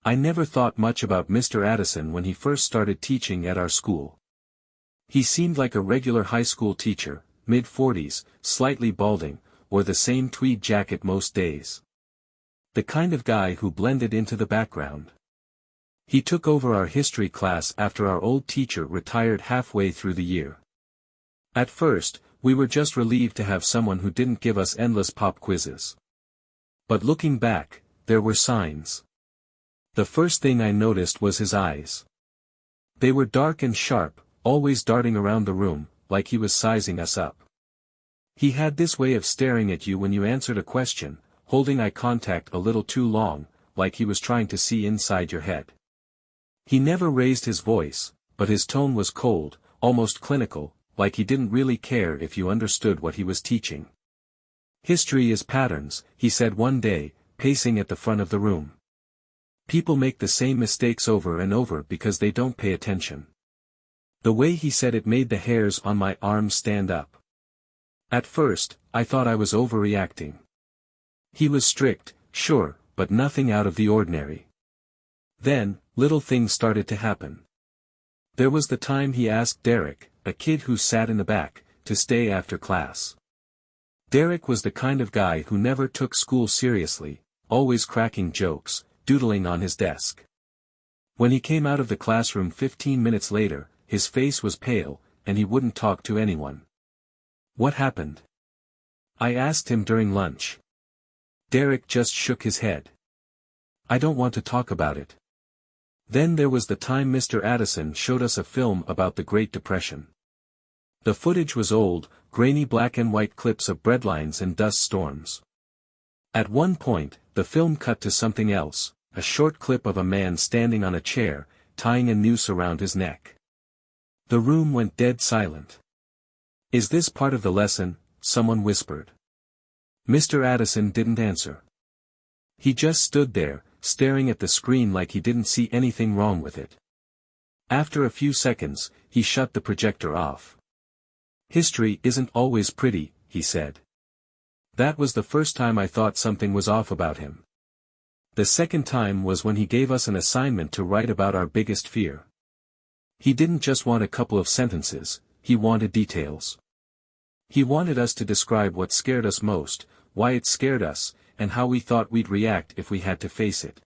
I never thought much about Mr. Addison when he first started teaching at our school. He seemed like a regular high school teacher, mid-40s, slightly balding, wore the same tweed jacket most days. The kind of guy who blended into the background. He took over our history class after our old teacher retired halfway through the year. At first, we were just relieved to have someone who didn't give us endless pop quizzes. But looking back, there were signs. The first thing I noticed was his eyes. They were dark and sharp, always darting around the room, like he was sizing us up. He had this way of staring at you when you answered a question, holding eye contact a little too long, like he was trying to see inside your head. He never raised his voice, but his tone was cold, almost clinical, like he didn't really care if you understood what he was teaching. History is patterns, he said one day, pacing at the front of the room. People make the same mistakes over and over because they don't pay attention. The way he said it made the hairs on my arms stand up. At first, I thought I was overreacting. He was strict, sure, but nothing out of the ordinary. Then, little things started to happen. There was the time he asked Derek, a kid who sat in the back, to stay after class. Derek was the kind of guy who never took school seriously, always cracking jokes, doodling on his desk. When he came out of the classroom 15 minutes later, his face was pale, and he wouldn't talk to anyone. What happened? I asked him during lunch. Derek just shook his head. I don't want to talk about it. Then there was the time Mr. Addison showed us a film about the Great Depression. The footage was old, grainy black and white clips of breadlines and dust storms. At one point, the film cut to something else, a short clip of a man standing on a chair, tying a noose around his neck. The room went dead silent. Is this part of the lesson? Someone whispered. Mr. Addison didn't answer. He just stood there, staring at the screen like he didn't see anything wrong with it. After a few seconds, he shut the projector off. History isn't always pretty, he said. That was the first time I thought something was off about him. The second time was when he gave us an assignment to write about our biggest fear. He didn't just want a couple of sentences, he wanted details. He wanted us to describe what scared us most, why it scared us, and how we thought we'd react if we had to face it.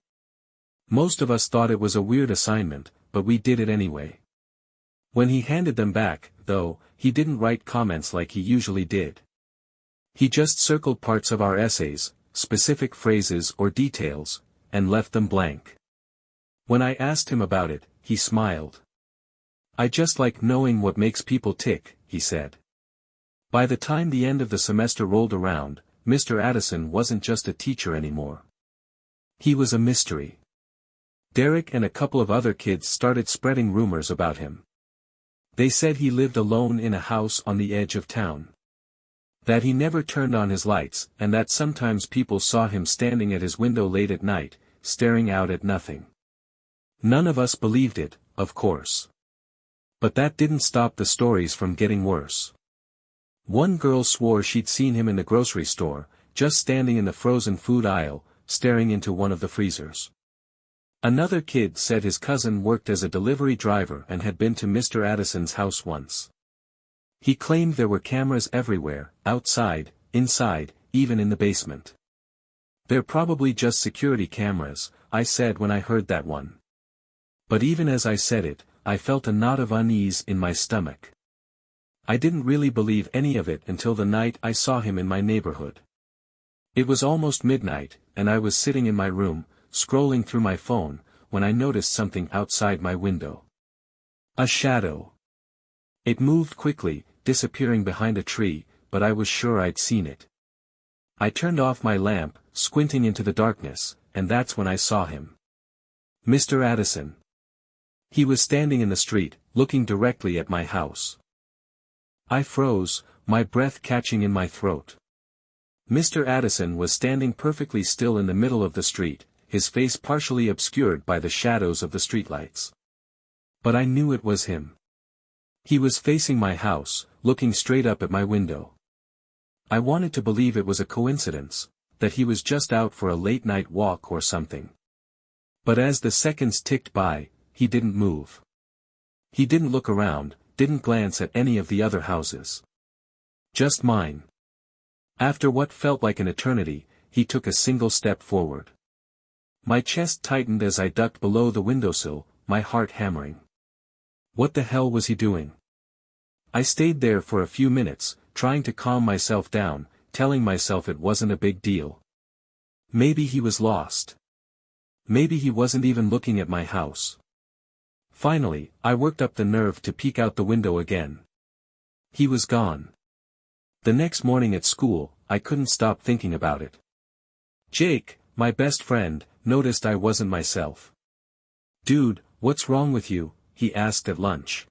Most of us thought it was a weird assignment, but we did it anyway. When he handed them back, though, he didn't write comments like he usually did. He just circled parts of our essays, specific phrases or details, and left them blank. When I asked him about it, he smiled. I just like knowing what makes people tick, he said. By the time the end of the semester rolled around, Mr. Addison wasn't just a teacher anymore. He was a mystery. Derek and a couple of other kids started spreading rumors about him. They said he lived alone in a house on the edge of town. That he never turned on his lights, and that sometimes people saw him standing at his window late at night, staring out at nothing. None of us believed it, of course. But that didn't stop the stories from getting worse. One girl swore she'd seen him in the grocery store, just standing in the frozen food aisle, staring into one of the freezers. Another kid said his cousin worked as a delivery driver and had been to Mr. Addison's house once. He claimed there were cameras everywhere, outside, inside, even in the basement. They're probably just security cameras, I said when I heard that one. But even as I said it, I felt a knot of unease in my stomach. I didn't really believe any of it until the night I saw him in my neighborhood. It was almost midnight, and I was sitting in my room, scrolling through my phone, when I noticed something outside my window. A shadow. It moved quickly, disappearing behind a tree, but I was sure I'd seen it. I turned off my lamp, squinting into the darkness, and that's when I saw him. Mr. Addison. He was standing in the street, looking directly at my house. I froze, my breath catching in my throat. Mr. Addison was standing perfectly still in the middle of the street, his face partially obscured by the shadows of the streetlights. But I knew it was him. He was facing my house, looking straight up at my window. I wanted to believe it was a coincidence, that he was just out for a late-night walk or something. But as the seconds ticked by, he didn't move. He didn't look around, didn't glance at any of the other houses. Just mine. After what felt like an eternity, he took a single step forward. My chest tightened as I ducked below the windowsill, my heart hammering. What the hell was he doing? I stayed there for a few minutes, trying to calm myself down, telling myself it wasn't a big deal. Maybe he was lost. Maybe he wasn't even looking at my house. Finally, I worked up the nerve to peek out the window again. He was gone. The next morning at school, I couldn't stop thinking about it. Jake, my best friend, noticed I wasn't myself. "Dude, what's wrong with you?" he asked at lunch.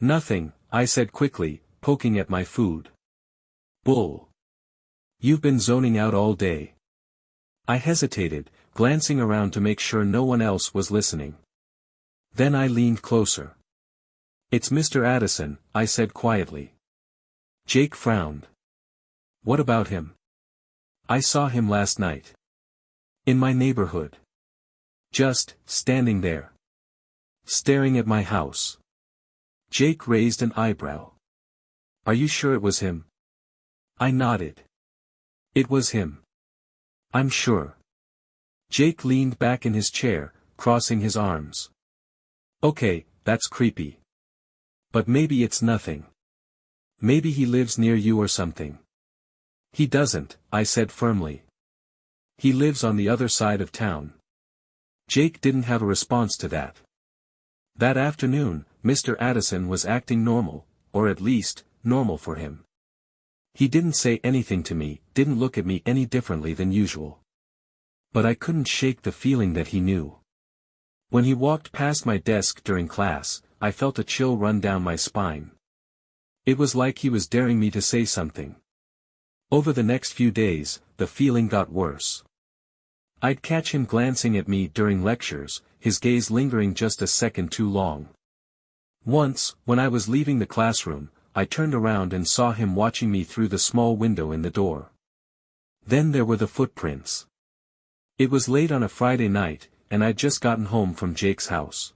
"Nothing," I said quickly, poking at my food. "Bull. You've been zoning out all day." I hesitated, glancing around to make sure no one else was listening. Then I leaned closer. "It's Mr. Addison," I said quietly. Jake frowned. "What about him?" "I saw him last night. In my neighborhood. Just, standing there. Staring at my house." Jake raised an eyebrow. "Are you sure it was him?" I nodded. "It was him. I'm sure." Jake leaned back in his chair, crossing his arms. "Okay, that's creepy. But maybe it's nothing. Maybe he lives near you or something." "He doesn't," I said firmly. "He lives on the other side of town." Jake didn't have a response to that. That afternoon, Mr. Addison was acting normal, or at least, normal for him. He didn't say anything to me, didn't look at me any differently than usual. But I couldn't shake the feeling that he knew. When he walked past my desk during class, I felt a chill run down my spine. It was like he was daring me to say something. Over the next few days, the feeling got worse. I'd catch him glancing at me during lectures, his gaze lingering just a second too long. Once, when I was leaving the classroom, I turned around and saw him watching me through the small window in the door. Then there were the footprints. It was late on a Friday night, and I'd just gotten home from Jake's house.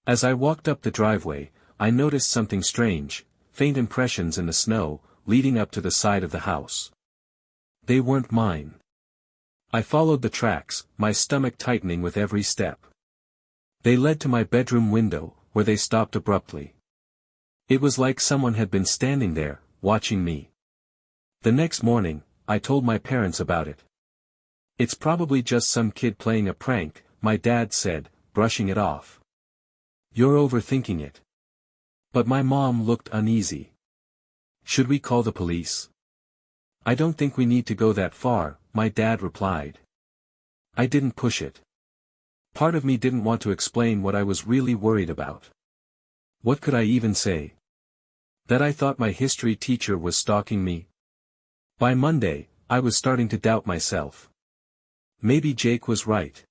As I walked up the driveway, I noticed something strange, faint impressions in the snow, leading up to the side of the house. They weren't mine. I followed the tracks, my stomach tightening with every step. They led to my bedroom window, where they stopped abruptly. It was like someone had been standing there, watching me. The next morning, I told my parents about it. "It's probably just some kid playing a prank," my dad said, brushing it off. "You're overthinking it." But my mom looked uneasy. "Should we call the police?" "I don't think we need to go that far," my dad replied. I didn't push it. Part of me didn't want to explain what I was really worried about. What could I even say? That I thought my history teacher was stalking me? By Monday, I was starting to doubt myself. Maybe Jake was right.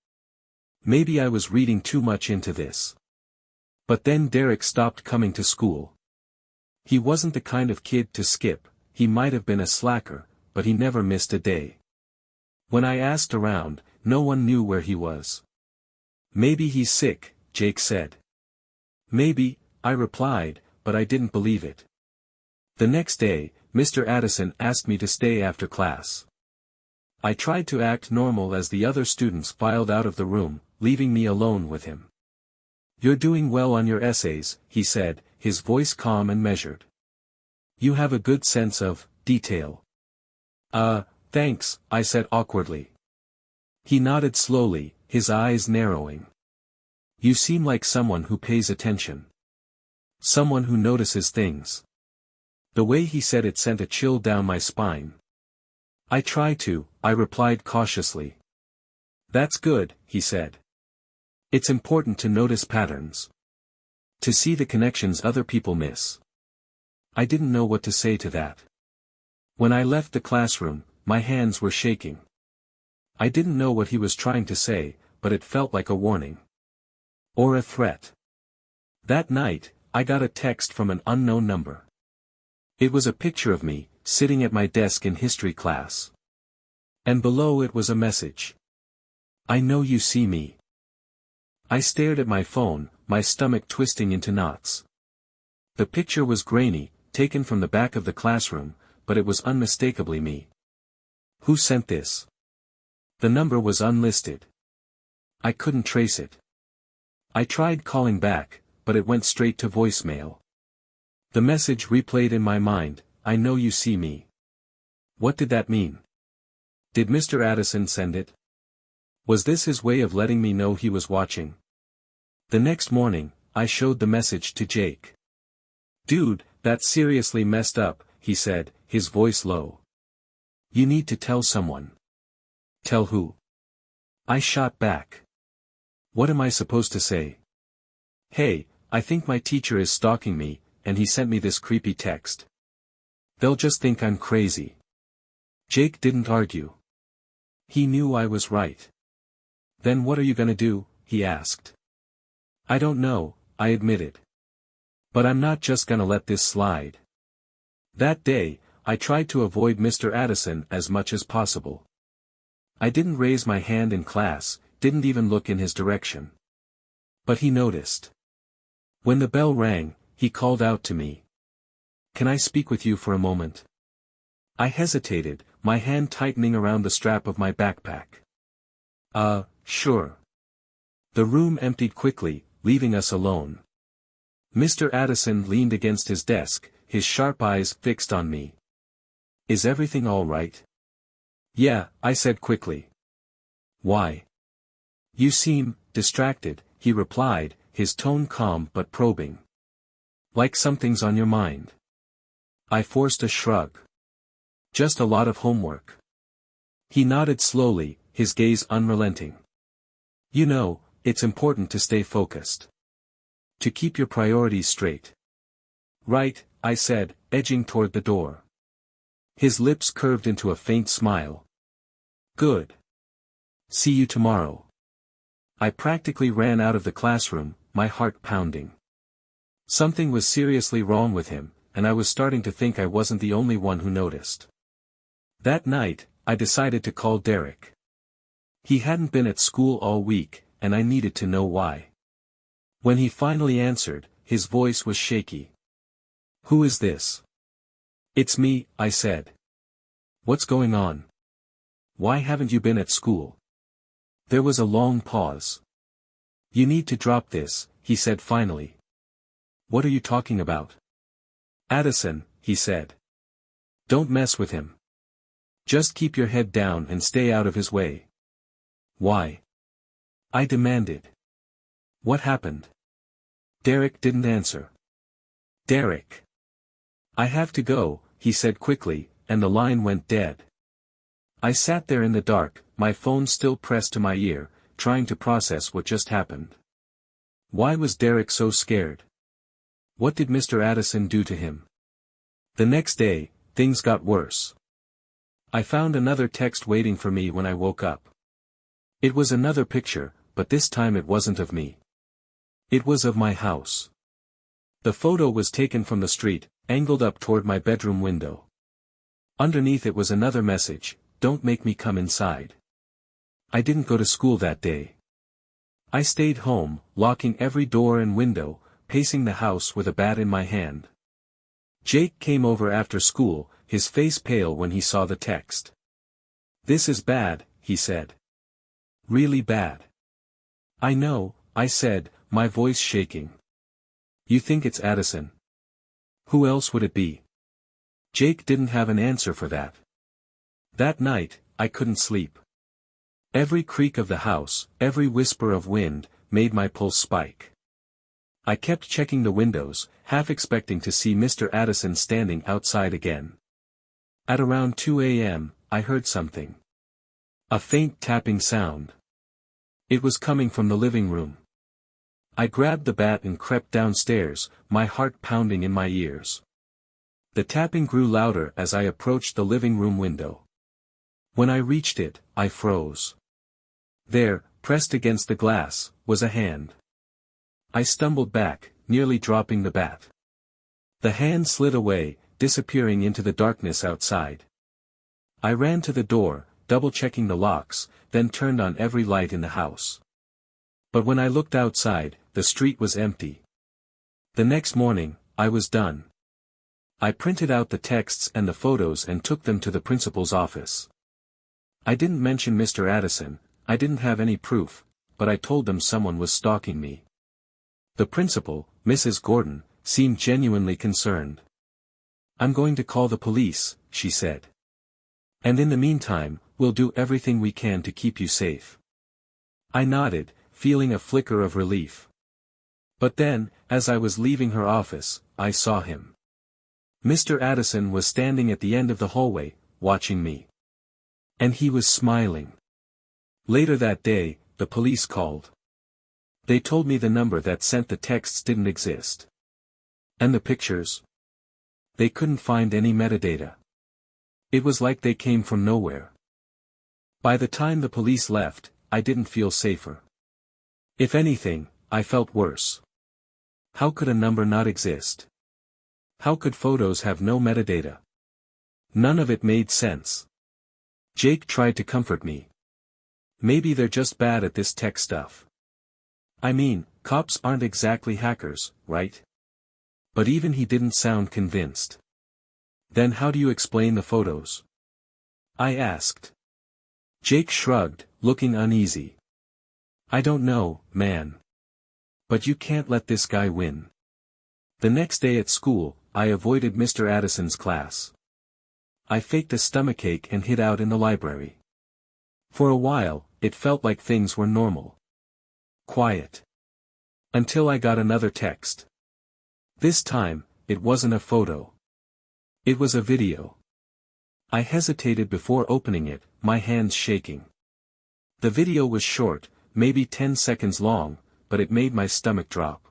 Maybe I was reading too much into this. But then Derek stopped coming to school. He wasn't the kind of kid to skip, he might have been a slacker, but he never missed a day. When I asked around, no one knew where he was. "Maybe he's sick," Jake said. "Maybe," I replied, but I didn't believe it. The next day, Mr. Addison asked me to stay after class. I tried to act normal as the other students filed out of the room, leaving me alone with him. "You're doing well on your essays," he said, his voice calm and measured. "You have a good sense of detail." Thanks," I said awkwardly. He nodded slowly, his eyes narrowing. "You seem like someone who pays attention. Someone who notices things." The way he said it sent a chill down my spine. "I try to," I replied cautiously. "That's good," he said. "It's important to notice patterns. To see the connections other people miss." I didn't know what to say to that. When I left the classroom, my hands were shaking. I didn't know what he was trying to say, but it felt like a warning. Or a threat. That night, I got a text from an unknown number. It was a picture of me, sitting at my desk in history class. And below it was a message. "I know you see me. I stared at my phone, my stomach twisting into knots. The picture was grainy, taken from the back of the classroom, but it was unmistakably me. Who sent this? The number was unlisted. I couldn't trace it. I tried calling back, but it went straight to voicemail. The message replayed in my mind, "I know you see me." What did that mean? Did Mr. Addison send it? Was this his way of letting me know he was watching? The next morning, I showed the message to Jake. "Dude, that's seriously messed up," he said, his voice low. "You need to tell someone." "Tell who?" I shot back. "What am I supposed to say?" "Hey, I think my teacher is stalking me, and he sent me this creepy text. They'll just think I'm crazy." Jake didn't argue. He knew I was right. "Then what are you gonna do?" he asked. "I don't know," I admitted. "But I'm not just gonna let this slide." That day, I tried to avoid Mr. Addison as much as possible. I didn't raise my hand in class, didn't even look in his direction. But he noticed. When the bell rang, he called out to me. "Can I speak with you for a moment?" I hesitated, my hand tightening around the strap of my backpack. Sure." The room emptied quickly, leaving us alone. Mr. Addison leaned against his desk, his sharp eyes fixed on me. "Is everything all right?" "Yeah," I said quickly. "Why?" "You seem distracted," he replied, his tone calm but probing. "Like something's on your mind." I forced a shrug. "Just a lot of homework." He nodded slowly, his gaze unrelenting. "You know, it's important to stay focused. To keep your priorities straight." "Right," I said, edging toward the door. His lips curved into a faint smile. "Good. See you tomorrow." I practically ran out of the classroom, my heart pounding. Something was seriously wrong with him, and I was starting to think I wasn't the only one who noticed. That night, I decided to call Derek. He hadn't been at school all week, and I needed to know why. When he finally answered, his voice was shaky. "Who is this?" "It's me," I said. "What's going on? Why haven't you been at school?" There was a long pause. "You need to drop this," he said finally. "What are you talking about?" "Addison," he said. "Don't mess with him. Just keep your head down and stay out of his way." "Why?" I demanded. "What happened?" Derek didn't answer. "Derek." "I have to go," he said quickly, and the line went dead. I sat there in the dark, my phone still pressed to my ear, trying to process what just happened. Why was Derek so scared? What did Mr. Addison do to him? The next day, things got worse. I found another text waiting for me when I woke up. It was another picture, but this time it wasn't of me. It was of my house. The photo was taken from the street, angled up toward my bedroom window. Underneath it was another message: "Don't make me come inside." I didn't go to school that day. I stayed home, locking every door and window, pacing the house with a bat in my hand. Jake came over after school, his face pale when he saw the text. "This is bad," he said. "Really bad." "I know," I said, my voice shaking. "You think it's Addison? Who else would it be?" Jake didn't have an answer for that. That night, I couldn't sleep. Every creak of the house, every whisper of wind, made my pulse spike. I kept checking the windows, half expecting to see Mr. Addison standing outside again. At around 2 a.m., I heard something. A faint tapping sound. It was coming from the living room. I grabbed the bat and crept downstairs, my heart pounding in my ears. The tapping grew louder as I approached the living room window. When I reached it, I froze. There, pressed against the glass, was a hand. I stumbled back, nearly dropping the bat. The hand slid away, disappearing into the darkness outside. I ran to the door, double-checking the locks, then turned on every light in the house. But when I looked outside, the street was empty. The next morning, I was done. I printed out the texts and the photos and took them to the principal's office. I didn't mention Mr. Addison, I didn't have any proof, but I told them someone was stalking me. The principal, Mrs. Gordon, seemed genuinely concerned. "I'm going to call the police," she said. "And in the meantime, we'll do everything we can to keep you safe." I nodded, feeling a flicker of relief. But then, as I was leaving her office, I saw him. Mr. Addison was standing at the end of the hallway, watching me. And he was smiling. Later that day, the police called. They told me the number that sent the texts didn't exist. And the pictures? They couldn't find any metadata. It was like they came from nowhere. By the time the police left, I didn't feel safer. If anything, I felt worse. How could a number not exist? How could photos have no metadata? None of it made sense. Jake tried to comfort me. "Maybe they're just bad at this tech stuff. I mean, cops aren't exactly hackers, right?" But even he didn't sound convinced. "Then how do you explain the photos?" I asked. Jake shrugged, looking uneasy. "I don't know, man. But you can't let this guy win." The next day at school, I avoided Mr. Addison's class. I faked a stomachache and hid out in the library. For a while, it felt like things were normal. Quiet. Until I got another text. This time, it wasn't a photo. It was a video. I hesitated before opening it, my hands shaking. The video was short, maybe 10 seconds long, but it made my stomach drop.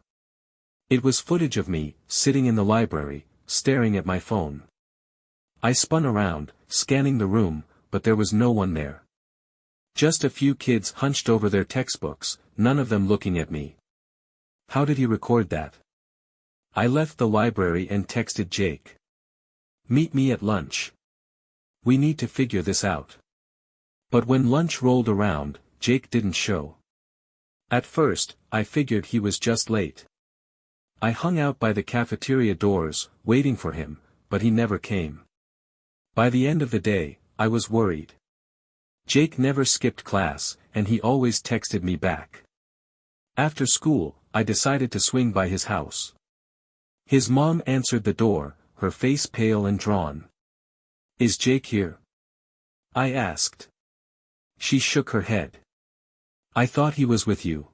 It was footage of me, sitting in the library, staring at my phone. I spun around, scanning the room, but there was no one there. Just a few kids hunched over their textbooks, none of them looking at me. How did he record that? I left the library and texted Jake. "Meet me at lunch. We need to figure this out." But when lunch rolled around, Jake didn't show. At first, I figured he was just late. I hung out by the cafeteria doors, waiting for him, but he never came. By the end of the day, I was worried. Jake never skipped class, and he always texted me back. After school, I decided to swing by his house. His mom answered the door, her face pale and drawn. "Is Jake here?" I asked. She shook her head. "I thought he was with you."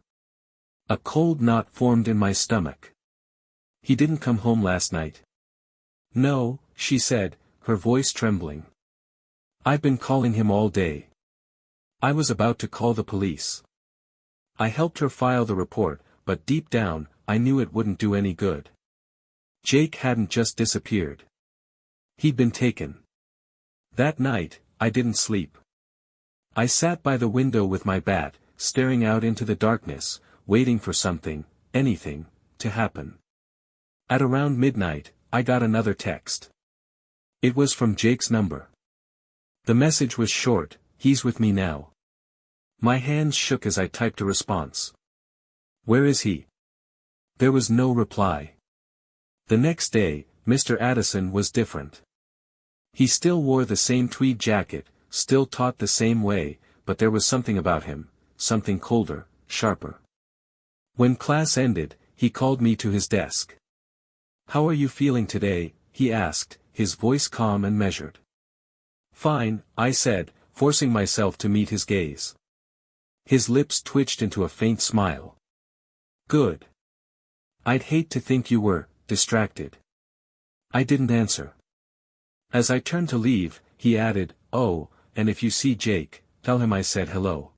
A cold knot formed in my stomach. "He didn't come home last night?" "No," she said, her voice trembling. "I've been calling him all day." I was about to call the police. I helped her file the report, but deep down, I knew it wouldn't do any good. Jake hadn't just disappeared. He'd been taken. That night, I didn't sleep. I sat by the window with my bat, staring out into the darkness, waiting for something, anything, to happen. At around midnight, I got another text. It was from Jake's number. The message was short, "He's with me now." My hands shook as I typed a response. "Where is he?" There was no reply. The next day, Mr. Addison was different. He still wore the same tweed jacket, still taught the same way, but there was something about him, something colder, sharper. When class ended, he called me to his desk. "How are you feeling today?" he asked, his voice calm and measured. "Fine," I said, forcing myself to meet his gaze. His lips twitched into a faint smile. "Good. I'd hate to think you were distracted." I didn't answer. As I turned to leave, he added, "Oh, and if you see Jake, tell him I said hello."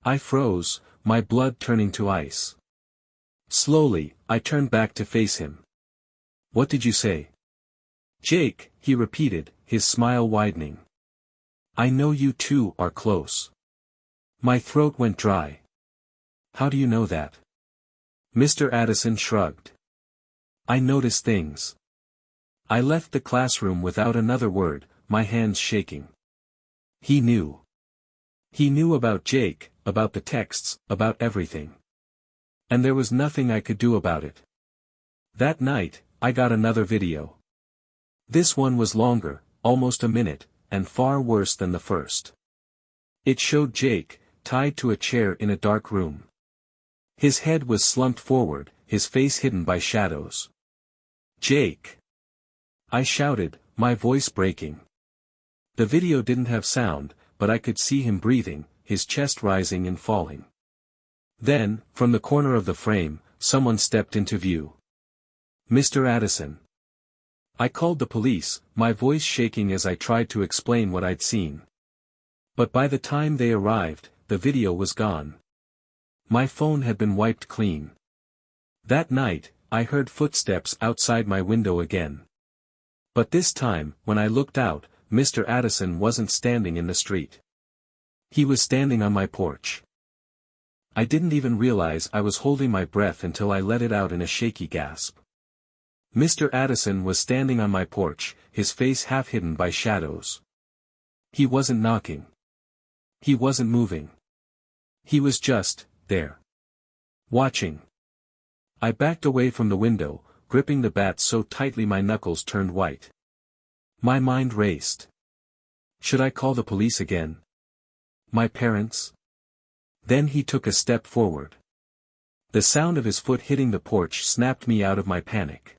I froze, my blood turning to ice. Slowly, I turned back to face him. "What did you say?" "Jake," he repeated, his smile widening. "I know you two are close." My throat went dry. "How do you know that?" Mr. Addison shrugged. "I notice things." I left the classroom without another word, my hands shaking. He knew. He knew about Jake, about the texts, about everything. And there was nothing I could do about it. That night, I got another video. This one was longer, almost a minute, and far worse than the first. It showed Jake, tied to a chair in a dark room. His head was slumped forward, his face hidden by shadows. "Jake!" I shouted, my voice breaking. The video didn't have sound, but I could see him breathing, his chest rising and falling. Then, from the corner of the frame, someone stepped into view. Mr. Addison. I called the police, my voice shaking as I tried to explain what I'd seen. But by the time they arrived, the video was gone. My phone had been wiped clean. That night, I heard footsteps outside my window again. But this time, when I looked out, Mr. Addison wasn't standing in the street. He was standing on my porch. I didn't even realize I was holding my breath until I let it out in a shaky gasp. Mr. Addison was standing on my porch, his face half hidden by shadows. He wasn't knocking. He wasn't moving. He was just there. Watching. I backed away from the window, gripping the bat so tightly my knuckles turned white. My mind raced. Should I call the police again? My parents? Then he took a step forward. The sound of his foot hitting the porch snapped me out of my panic.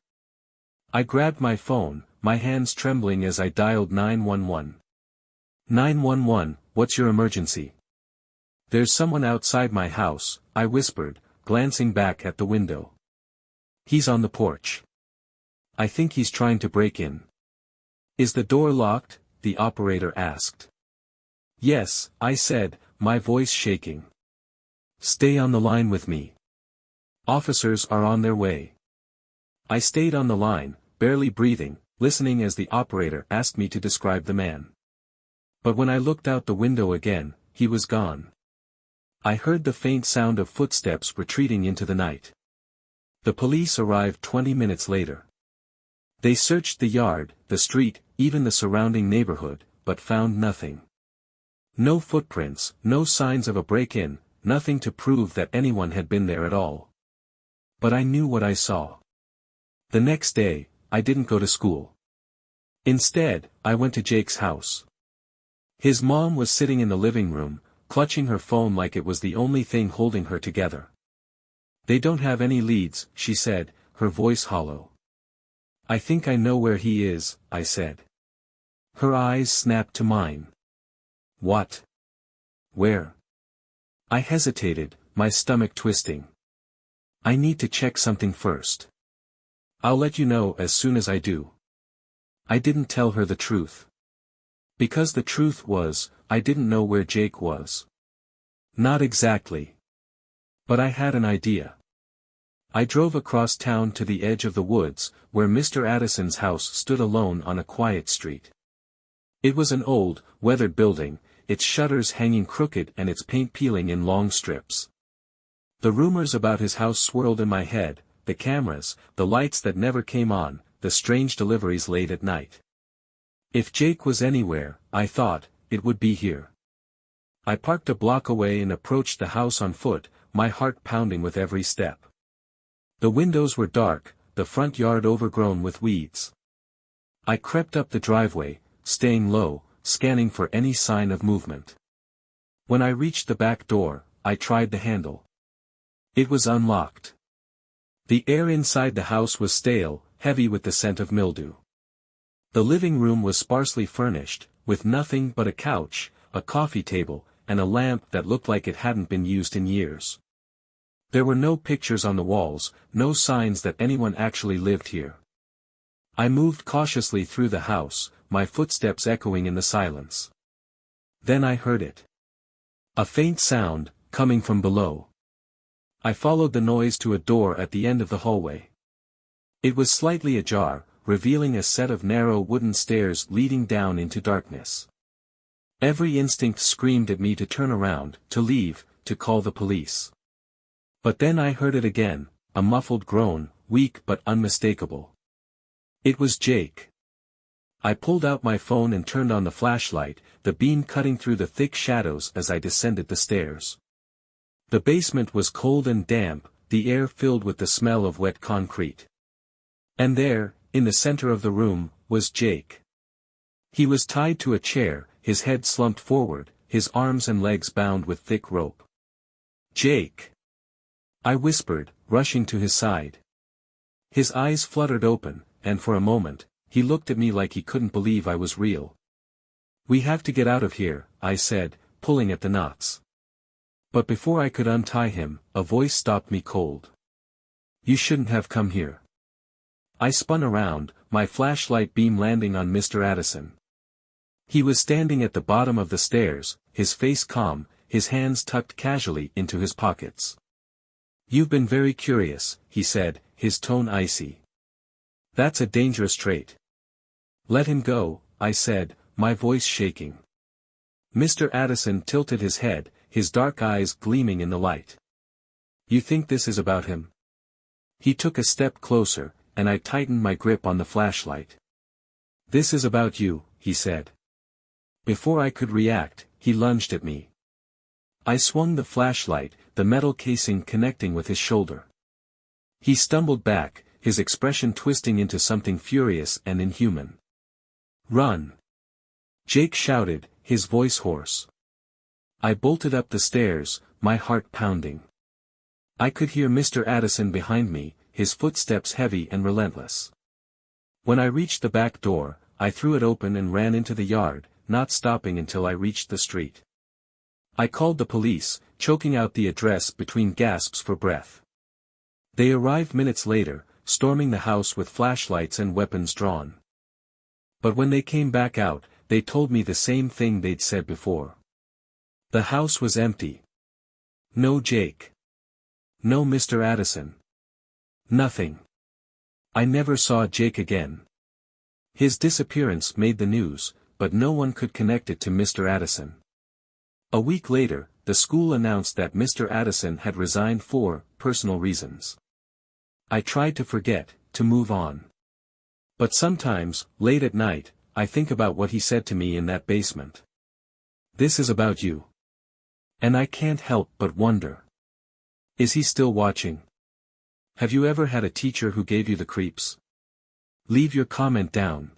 I grabbed my phone, my hands trembling as I dialed 911. 911, what's your emergency? There's someone outside my house, I whispered, glancing back at the window. He's on the porch. I think he's trying to break in. Is the door locked? The operator asked. Yes, I said, my voice shaking. Stay on the line with me. Officers are on their way. I stayed on the line, barely breathing, listening as the operator asked me to describe the man. But when I looked out the window again, he was gone. I heard the faint sound of footsteps retreating into the night. The police arrived 20 minutes later. They searched the yard, the street, even the surrounding neighborhood, but found nothing. No footprints, no signs of a break-in, nothing to prove that anyone had been there at all. But I knew what I saw. The next day, I didn't go to school. Instead, I went to Jake's house. His mom was sitting in the living room, clutching her phone like it was the only thing holding her together. They don't have any leads, she said, her voice hollow. I think I know where he is, I said. Her eyes snapped to mine. What? Where? I hesitated, my stomach twisting. I need to check something first. I'll let you know as soon as I do. I didn't tell her the truth. Because the truth was, I didn't know where Jake was. Not exactly. But I had an idea. I drove across town to the edge of the woods, where Mr. Addison's house stood alone on a quiet street. It was an old, weathered building, its shutters hanging crooked and its paint peeling in long strips. The rumors about his house swirled in my head, the cameras, the lights that never came on, the strange deliveries late at night. If Jake was anywhere, I thought, it would be here. I parked a block away and approached the house on foot, my heart pounding with every step. The windows were dark, the front yard overgrown with weeds. I crept up the driveway, staying low, scanning for any sign of movement. When I reached the back door, I tried the handle. It was unlocked. The air inside the house was stale, heavy with the scent of mildew. The living room was sparsely furnished, with nothing but a couch, a coffee table, and a lamp that looked like it hadn't been used in years. There were no pictures on the walls, no signs that anyone actually lived here. I moved cautiously through the house, my footsteps echoing in the silence. Then I heard it. A faint sound, coming from below. I followed the noise to a door at the end of the hallway. It was slightly ajar, revealing a set of narrow wooden stairs leading down into darkness. Every instinct screamed at me to turn around, to leave, to call the police. But then I heard it again, a muffled groan, weak but unmistakable. It was Jake. I pulled out my phone and turned on the flashlight, the beam cutting through the thick shadows as I descended the stairs. The basement was cold and damp, the air filled with the smell of wet concrete. And there, in the center of the room, was Jake. He was tied to a chair, his head slumped forward, his arms and legs bound with thick rope. "Jake!" I whispered, rushing to his side. His eyes fluttered open, and for a moment, he looked at me like he couldn't believe I was real. "We have to get out of here," I said, pulling at the knots. But before I could untie him, a voice stopped me cold. "You shouldn't have come here." I spun around, my flashlight beam landing on Mr. Addison. He was standing at the bottom of the stairs, his face calm, his hands tucked casually into his pockets. "You've been very curious," he said, his tone icy. "That's a dangerous trait." "Let him go," I said, my voice shaking. Mr. Addison tilted his head, his dark eyes gleaming in the light. "You think this is about him?" He took a step closer, and I tightened my grip on the flashlight. "This is about you," he said. Before I could react, he lunged at me. I swung the flashlight, the metal casing connecting with his shoulder. He stumbled back, his expression twisting into something furious and inhuman. "Run!" Jake shouted, his voice hoarse. I bolted up the stairs, my heart pounding. I could hear Mr. Addison behind me, his footsteps heavy and relentless. When I reached the back door, I threw it open and ran into the yard, not stopping until I reached the street. I called the police, choking out the address between gasps for breath. They arrived minutes later, storming the house with flashlights and weapons drawn. But when they came back out, they told me the same thing they'd said before. The house was empty. No Jake. No Mr. Addison. Nothing. I never saw Jake again. His disappearance made the news, but no one could connect it to Mr. Addison. A week later, the school announced that Mr. Addison had resigned for personal reasons. I tried to forget, to move on. But sometimes, late at night, I think about what he said to me in that basement. "This is about you." And I can't help but wonder. Is he still watching? Have you ever had a teacher who gave you the creeps? Leave your comment down.